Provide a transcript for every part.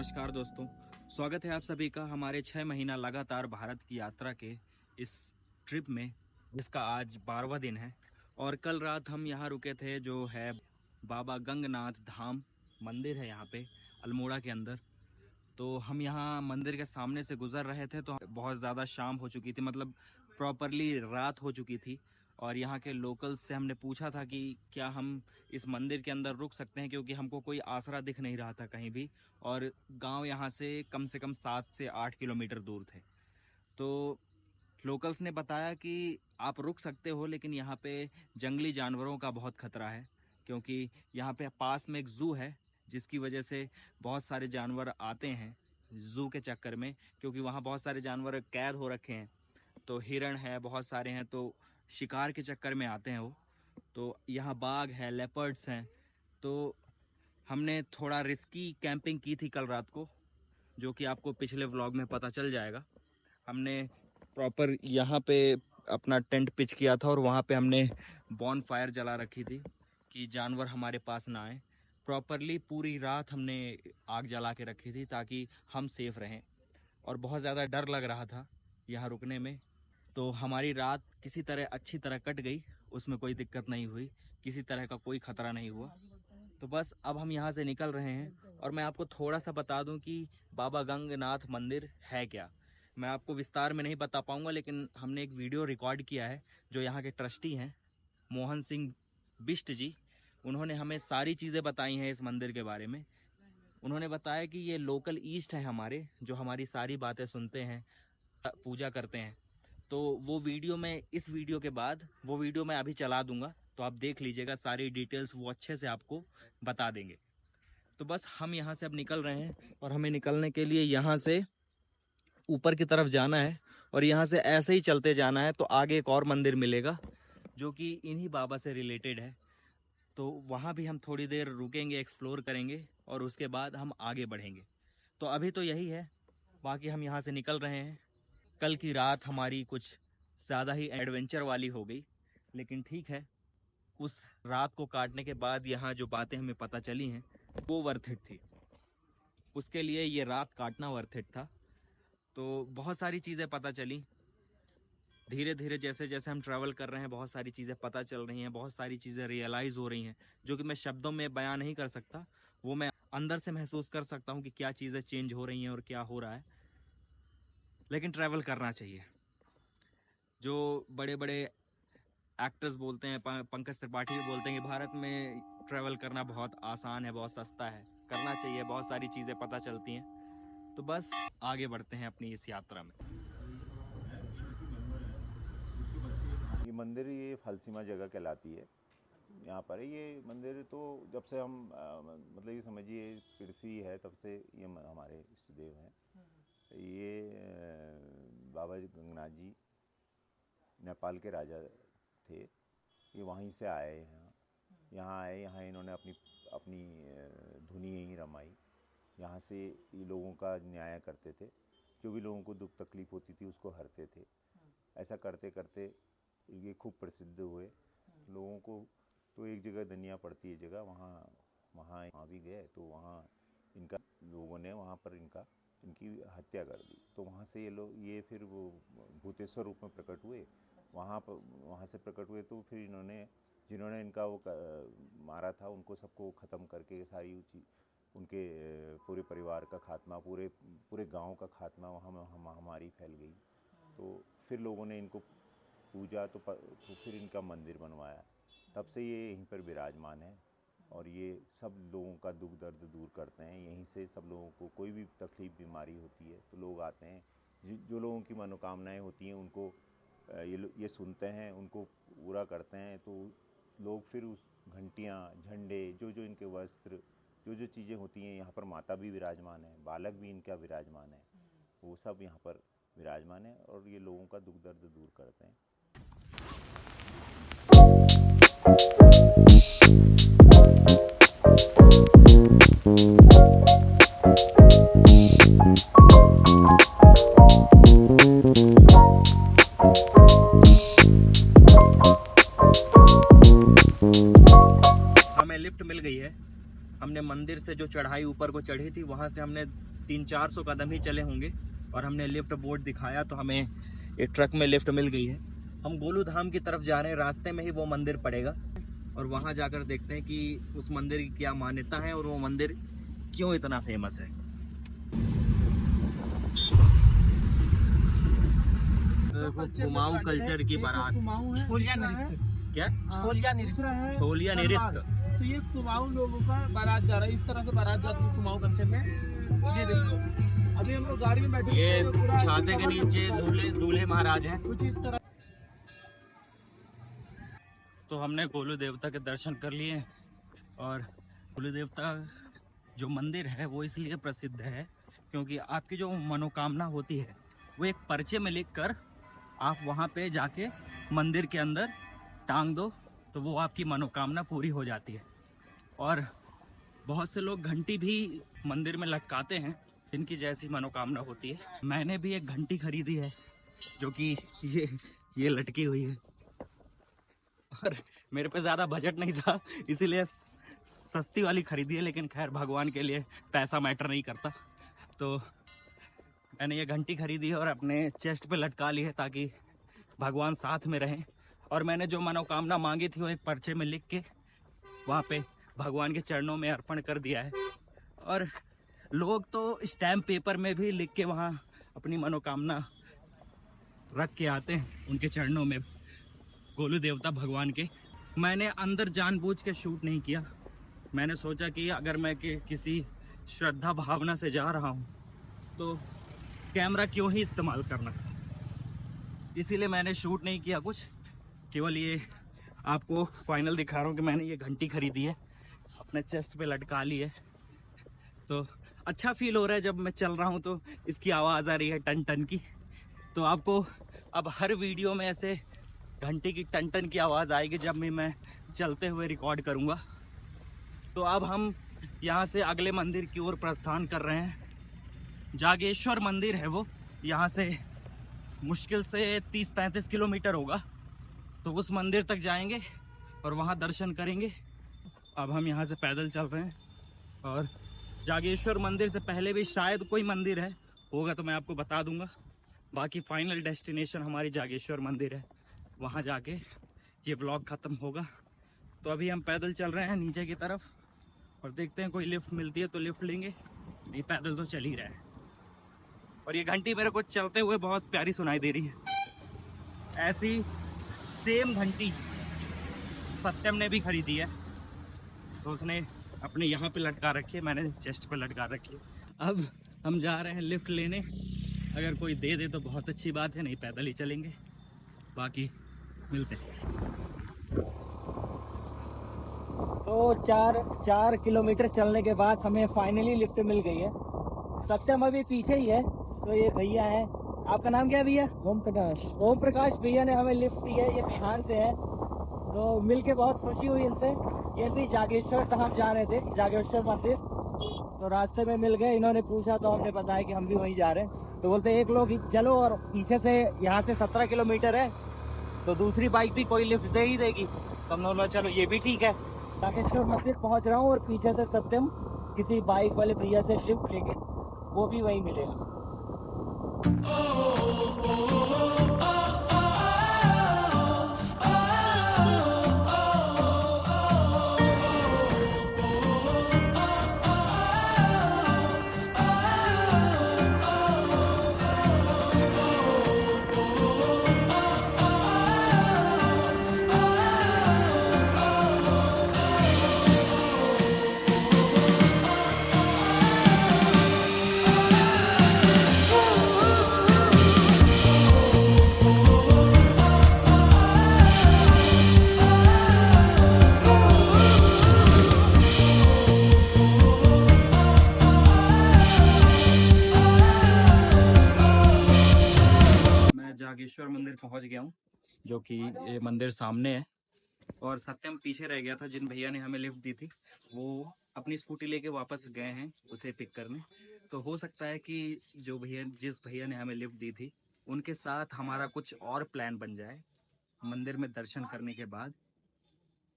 नमस्कार दोस्तों, स्वागत है आप सभी का हमारे 6 महीना लगातार भारत की यात्रा के इस ट्रिप में, जिसका आज 12वां दिन है। और कल रात हम यहाँ रुके थे, जो है बाबा गंगनाथ धाम मंदिर है यहाँ पे अल्मोड़ा के अंदर। तो हम यहाँ मंदिर के सामने से गुजर रहे थे तो बहुत ज़्यादा शाम हो चुकी थी, मतलब प्रॉपरली रात हो चुकी थी। और यहाँ के लोकल्स से हमने पूछा था कि क्या हम इस मंदिर के अंदर रुक सकते हैं, क्योंकि हमको कोई आसरा दिख नहीं रहा था कहीं भी। और गांव यहाँ से कम 7 से 8 किलोमीटर दूर थे। तो लोकल्स ने बताया कि आप रुक सकते हो, लेकिन यहाँ पे जंगली जानवरों का बहुत खतरा है, क्योंकि यहाँ पे पास में एक ज़ू है, जिसकी वजह से बहुत सारे जानवर आते हैं ज़ू के चक्कर में, क्योंकि वहाँ बहुत सारे जानवर कैद हो रखे हैं। तो हिरण है, बहुत सारे हैं, तो शिकार के चक्कर में आते हैं वो। तो यहाँ बाघ है, लेपर्ड्स हैं। तो हमने थोड़ा रिस्की कैंपिंग की थी कल रात को, जो कि आपको पिछले व्लॉग में पता चल जाएगा। हमने प्रॉपर यहाँ पे अपना टेंट पिच किया था और वहाँ पे हमने बॉन फायर जला रखी थी कि जानवर हमारे पास ना आए। प्रॉपरली पूरी रात हमने आग जला के रखी थी ताकि हम सेफ रहें। और बहुत ज़्यादा डर लग रहा था यहाँ रुकने में। तो हमारी रात किसी तरह अच्छी तरह कट गई, उसमें कोई दिक्कत नहीं हुई, किसी तरह का कोई खतरा नहीं हुआ। तो बस अब हम यहाँ से निकल रहे हैं। और मैं आपको थोड़ा सा बता दूं कि बाबा गंगनाथ मंदिर है क्या। मैं आपको विस्तार में नहीं बता पाऊंगा, लेकिन हमने एक वीडियो रिकॉर्ड किया है। जो यहाँ के ट्रस्टी हैं मोहन सिंह बिष्ट जी, उन्होंने हमें सारी चीज़ें बताई हैं इस मंदिर के बारे में। उन्होंने बताया कि ये लोकल ईस्ट है हमारे, जो हमारी सारी बातें सुनते हैं, पूजा करते हैं। तो वो वीडियो में, इस वीडियो के बाद वो वीडियो मैं अभी चला दूंगा, तो आप देख लीजिएगा सारी डिटेल्स, वो अच्छे से आपको बता देंगे। तो बस हम यहाँ से अब निकल रहे हैं, और हमें निकलने के लिए यहाँ से ऊपर की तरफ जाना है, और यहाँ से ऐसे ही चलते जाना है। तो आगे एक और मंदिर मिलेगा जो कि इन्हीं बाबा से रिलेटेड है। तो वहाँ भी हम थोड़ी देर रुकेंगे, एक्सप्लोर करेंगे, और उसके बाद हम आगे बढ़ेंगे। तो अभी तो यही है, बाकी हम यहाँ से निकल रहे हैं। कल की रात हमारी कुछ ज़्यादा ही एडवेंचर वाली हो गई, लेकिन ठीक है। उस रात को काटने के बाद यहाँ जो बातें हमें पता चली हैं वो वर्थ इट थी। उसके लिए ये रात काटना वर्थ इट था। तो बहुत सारी चीज़ें पता चली। धीरे धीरे जैसे जैसे हम ट्रैवल कर रहे हैं, बहुत सारी चीज़ें पता चल रही हैं, बहुत सारी चीज़ें रियलाइज़ हो रही हैं, जो कि मैं शब्दों में बयां नहीं कर सकता। वो मैं अंदर से महसूस कर सकता हूँ कि क्या चीज़ें चेंज हो रही हैं और क्या हो रहा है। लेकिन ट्रैवल करना चाहिए। जो बड़े बड़े एक्टर्स बोलते हैं, पंकज त्रिपाठी भी बोलते हैं कि भारत में ट्रैवल करना बहुत आसान है, बहुत सस्ता है, करना चाहिए, बहुत सारी चीज़ें पता चलती हैं। तो बस आगे बढ़ते हैं अपनी इस यात्रा में। ये मंदिर, ये फलसीमा जगह कहलाती है। यहाँ पर है ये मंदिर। तो जब से हम मतलब ये समझिए पृथ्वी है, तब से ये हमारे इष्ट देव हैं। ये बाबा गंगनाथ जी नेपाल के राजा थे। ये वहीं से आए हैं, यहाँ आए, यहाँ इन्होंने अपनी अपनी धुनी यहीं रमाई। यहाँ से ये लोगों का न्याय करते थे, जो भी लोगों को दुख तकलीफ होती थी उसको हरते थे। ऐसा करते करते ये खूब प्रसिद्ध हुए लोगों को। तो एक जगह धनिया पड़ती है जगह, वहाँ भी गए, तो वहाँ इनका लोगों ने वहाँ पर इनकी हत्या कर दी। तो वहाँ से ये फिर वो भूतेश्वर रूप में प्रकट हुए। वहाँ से प्रकट हुए, तो फिर जिन्होंने इनका वो मारा था, उनको सबको ख़त्म करके सारी उनके पूरे परिवार का खात्मा, पूरे गांव का खात्मा, वहाँ महामारी फैल गई। तो फिर लोगों ने इनको पूजा, तो फिर इनका मंदिर बनवाया। तब से ये यहीं पर विराजमान है, और ये सब लोगों का दुख दर्द दूर करते हैं। यहीं से सब लोगों को कोई भी तकलीफ़ बीमारी होती है तो लोग आते हैं। जो लोगों की मनोकामनाएं होती हैं उनको ये सुनते हैं, उनको पूरा करते हैं। तो लोग फिर उस घंटियाँ, झंडे, जो इनके वस्त्र, जो चीज़ें होती हैं, यहाँ पर माता भी विराजमान है, बालक भी इनका विराजमान है, वो सब यहाँ पर विराजमान है, और ये लोगों का दुख दर्द दूर करते हैं। हमें लिफ्ट मिल गई है। हमने मंदिर से जो चढ़ाई ऊपर को चढ़ी थी, वहाँ से हमने 300-400 कदम ही चले होंगे और हमने लिफ्ट बोर्ड दिखाया तो हमें एक ट्रक में लिफ्ट मिल गई है। हम गोलू धाम की तरफ जा रहे हैं, रास्ते में ही वो मंदिर पड़ेगा और वहाँ जाकर देखते हैं कि उस मंदिर की क्या मान्यता है और वो मंदिर क्यों इतना फेमस है। कुमाऊं कल्चर की बारात, क्या छोलिया नृत्य, तो ये कुमाऊं लोगों का बारात जा रहा है, इस तरह से बारात जाती है कुमाऊं कल्चर में। ये देखो अभी हम लोग गाड़ी में बैठे, ये छाते के नीचे दूल्हे दूल्हे महाराज हैं कुछ इस तरह। तो हमने गोलू देवता के दर्शन कर लिए और गोलू देवता जो मंदिर है वो इसलिए प्रसिद्ध है क्योंकि आपकी जो मनोकामना होती है वो एक पर्चे में लिखकर आप वहाँ पे जाके मंदिर के अंदर टांग दो तो वो आपकी मनोकामना पूरी हो जाती है। और बहुत से लोग घंटी भी मंदिर में लटकाते हैं जिनकी जैसी मनोकामना होती है। मैंने भी एक घंटी खरीदी है जो कि ये लटकी हुई है और मेरे पे ज़्यादा बजट नहीं था इसीलिए सस्ती वाली खरीदी है, लेकिन खैर भगवान के लिए पैसा मैटर नहीं करता। तो मैंने ये घंटी खरीदी है और अपने चेस्ट पे लटका ली है ताकि भगवान साथ में रहें। और मैंने जो मनोकामना मांगी थी वो एक पर्चे में लिख के वहाँ पे भगवान के चरणों में अर्पण कर दिया है। और लोग तो स्टैम्प पेपर में भी लिख के वहाँ अपनी मनोकामना रख के आते हैं उनके चरणों में, गोलू देवता भगवान के। मैंने अंदर जानबूझ के शूट नहीं किया, मैंने सोचा कि अगर मैं किसी श्रद्धा भावना से जा रहा हूँ तो कैमरा क्यों ही इस्तेमाल करना, इसीलिए मैंने शूट नहीं किया कुछ। केवल ये आपको फाइनल दिखा रहा हूँ कि मैंने ये घंटी खरीदी है, अपने चेस्ट पे लटका ली है। तो अच्छा फील हो रहा है जब मैं चल रहा हूँ तो इसकी आवाज़ आ रही है टन टन की। तो आपको अब हर वीडियो में ऐसे घंटी की टन टन की आवाज़ आएगी जब भी मैं चलते हुए रिकॉर्ड करूँगा। तो अब हम यहाँ से अगले मंदिर की ओर प्रस्थान कर रहे हैं। जागेश्वर मंदिर है वो, यहाँ से मुश्किल से 30-35 किलोमीटर होगा। तो उस मंदिर तक जाएंगे और वहाँ दर्शन करेंगे। अब हम यहाँ से पैदल चल रहे हैं और जागेश्वर मंदिर से पहले भी शायद कोई मंदिर है, होगा तो मैं आपको बता दूंगा। बाकी फाइनल डेस्टिनेशन हमारी जागेश्वर मंदिर है, वहाँ जाके ये व्लॉग ख़त्म होगा। तो अभी हम पैदल चल रहे हैं नीचे की तरफ और देखते हैं कोई लिफ्ट मिलती है तो लिफ्ट लेंगे, नहीं पैदल तो चल ही रहा है। और ये घंटी मेरे को चलते हुए बहुत प्यारी सुनाई दे रही है। ऐसी सेम घंटी सत्यम ने भी खरीदी है, तो उसने अपने यहाँ पे लटका रखी है, मैंने चेस्ट पे लटका रखी है। अब हम जा रहे हैं लिफ्ट लेने, अगर कोई दे दे तो बहुत अच्छी बात है, नहीं पैदल ही चलेंगे। बाकी मिलते हैं। तो 4 किलोमीटर चलने के बाद हमें फाइनली लिफ्ट मिल गई है। सत्यम अभी पीछे ही है। तो ये भैया है, आपका नाम क्या है भैया? ओम प्रकाश भैया ने हमें लिफ्ट दी है, ये बिहार से है। तो मिलके बहुत खुशी हुई इनसे। ये भी जागेश्वर धाम जा रहे थे, जागेश्वर मंदिर, तो रास्ते में मिल गए। इन्होंने पूछा तो हमने बताया कि हम भी वहीं जा रहे हैं। तो बोलते एक लोग चलो, और पीछे से यहाँ से 17 किलोमीटर है तो दूसरी बाइक भी कोई लिफ्ट दे ही देगी। तो हमने बोला चलो ये भी ठीक है। जागेश्वर मंदिर पहुँच रहा हूँ और पीछे से सत्यम किसी बाइक वाले भैया से लिफ्ट लेंगे, वो भी वहीं मिलेगा। जागेश्वर मंदिर पहुंच गया हूं, जो कि ये मंदिर सामने है। और सत्यम पीछे रह गया था, जिन भैया ने हमें लिफ्ट दी थी वो अपनी स्कूटी लेके वापस गए हैं उसे पिक करने। तो हो सकता है कि जिस भैया ने हमें लिफ्ट दी थी उनके साथ हमारा कुछ और प्लान बन जाए मंदिर में दर्शन करने के बाद।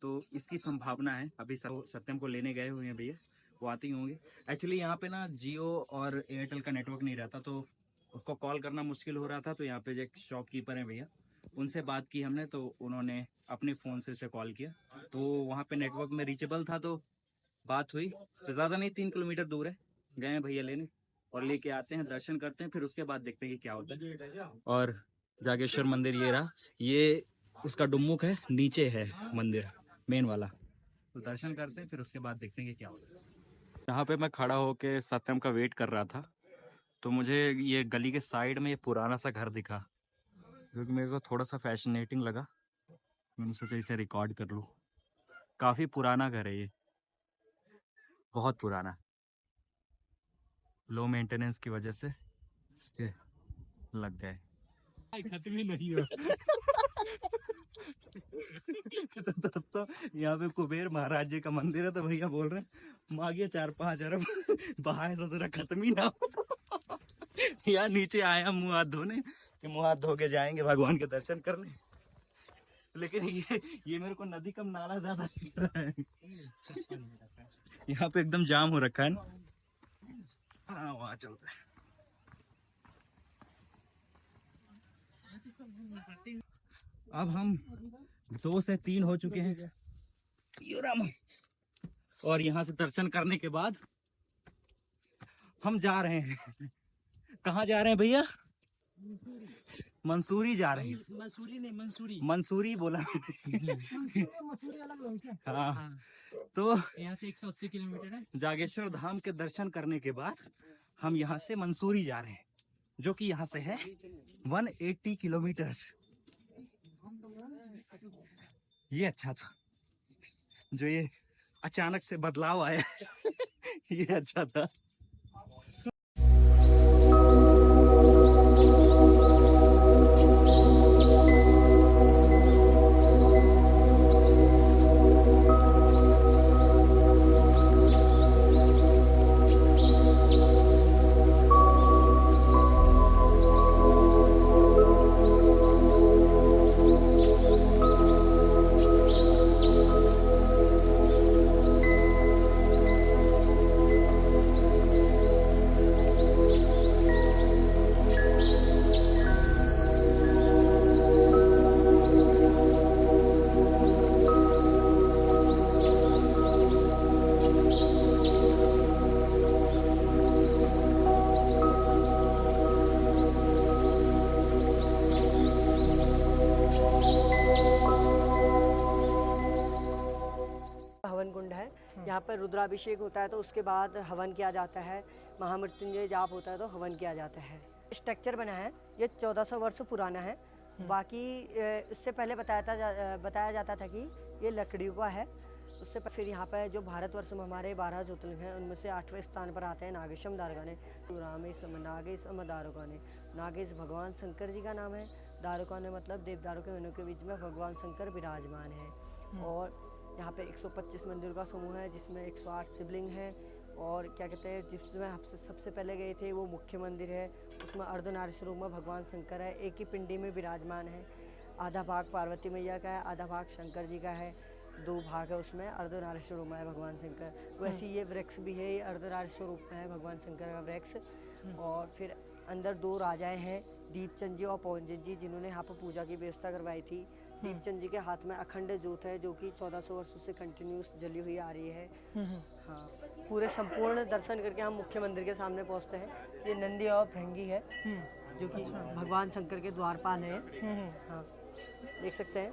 तो इसकी संभावना है। अभी सब सत्यम को लेने गए हुए हैं भैया वो आते ही होंगे। एक्चुअली यहाँ पे ना जियो और एयरटेल का नेटवर्क नहीं रहता, तो उसको कॉल करना मुश्किल हो रहा था। तो यहाँ पे जो एक शॉपकीपर है भैया, उनसे बात की हमने, तो उन्होंने अपने फ़ोन से उसे कॉल किया, तो वहाँ पे नेटवर्क में रीचेबल था, तो बात हुई। तो ज़्यादा नहीं, 3 किलोमीटर दूर है। गए हैं भैया लेने और लेके आते हैं, दर्शन करते हैं, फिर उसके बाद देखते हैं कि क्या होता है। और जागेश्वर मंदिर ये रहा, ये उसका डुम्मुक है, नीचे है मंदिर मेन वाला। तो दर्शन करते हैं, फिर उसके बाद देखते हैं कि क्या होता है। यहाँ पे मैं खड़ा होके सत्यम का वेट कर रहा था, तो मुझे ये गली के साइड में ये पुराना सा घर दिखा, क्योंकि मेरे को थोड़ा सा फैसिनेटिंग लगा। मैंने सोचा इसे रिकॉर्ड कर लूँ। काफ़ी पुराना घर है ये, बहुत पुराना। लो मेंटेनेंस की वजह से इसके लग गए। खत्म ही नहीं हो। तो दोस्तों, यहाँ पे कुबेर महाराज जी का मंदिर है, तो भैया बोल रहे हैं मांगिए 4-5 अरब, बहाए ससुरा खत्म ही ना हो। यहाँ नीचे आया मुंह हाथ धोने, कि मुंह हाथ धो के जाएंगे भगवान के दर्शन करने, लेकिन ये मेरे को नदी कम नाला ज्यादा दिख रहा है। यहाँ पे एकदम जाम हो रखा है ना। हाँ, वहाँ चलता है। अब हम 2 से 3 हो चुके हैं और यहाँ से दर्शन करने के बाद हम जा रहे हैं। कहाँ जा रहे हैं भैया? मंसूरी जा रहे हैं। मंसूरी नहीं, मंसूरी। मंसूरी बोला। हाँ, तो यहाँ से 180 किलोमीटर है। जागेश्वर धाम के दर्शन करने के बाद हम यहाँ से मंसूरी जा रहे हैं, जो कि यहाँ से है 180 किलोमीटर। ये अच्छा था जो ये अचानक से बदलाव आया। ये अच्छा था। हवन कुंड है, यहाँ पर रुद्राभिषेक होता है तो उसके बाद हवन किया जाता है। महामृत्युंजय जाप होता है तो हवन किया जाता है। स्ट्रक्चर बना है, ये 1400 वर्ष पुराना है। बाकी इससे पहले बताया जाता था कि ये लकड़ियों का है। उससे फिर यहाँ पर जो भारतवर्ष में हमारे 12 ज्योतिर्लिंग हैं, उनमें से 8वें स्थान पर आते हैं नागेशम दारुकाने। रामेशम नागेशम दारुकाने। नागेश भगवान शंकर जी का नाम है, दारुकाने मतलब देवदारों के वनों के बीच में भगवान शंकर विराजमान है। और यहाँ पे 125 मंदिर का समूह है, जिसमें 108 शिवलिंग हैं। और क्या कहते हैं, जिसमें हम सबसे पहले गए थे वो मुख्य मंदिर है, उसमें अर्धनारीश्वर रूप में भगवान शंकर है, एक ही पिंडी में विराजमान है। आधा भाग पार्वती मैया का है, आधा भाग शंकर जी का है, 2 भाग है उसमें। अर्धनारीश्वर रूप में है भगवान शंकर। वैसे ये वृक्ष भी है, ये अर्धनारीश्वर रूप में है भगवान शंकर का वृक्ष। और फिर अंदर 2 राजाएँ हैं, दीपचंद जी और पवनचंद जी, जिन्होंने यहाँ पर पूजा की व्यवस्था करवाई थी। दीपचंद जी के हाथ में अखंड ज्योत है, जो कि 1400 वर्षों से कंटिन्यूस जली हुई आ रही है। हाँ, पूरे संपूर्ण दर्शन करके हम मुख्य मंदिर के सामने पहुंचते हैं। ये नंदी और भृंगी है, जो कि भगवान शंकर के द्वारपाल है। हाँ, देख सकते हैं।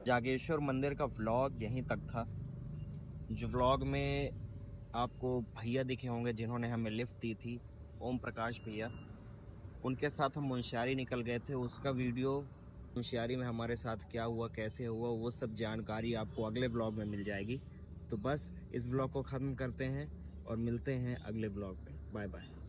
जागेश्वर मंदिर का व्लॉग यहीं तक था। जो व्लॉग में आपको भैया दिखे होंगे जिन्होंने हमें लिफ्ट दी थी, ओम प्रकाश भैया, उनके साथ हम मुंशियारी निकल गए थे। उसका वीडियो, मुंशियारी में हमारे साथ क्या हुआ, कैसे हुआ, वो सब जानकारी आपको अगले व्लॉग में मिल जाएगी। तो बस इस व्लॉग को ख़त्म करते हैं और मिलते हैं अगले व्लॉग में। Bye bye.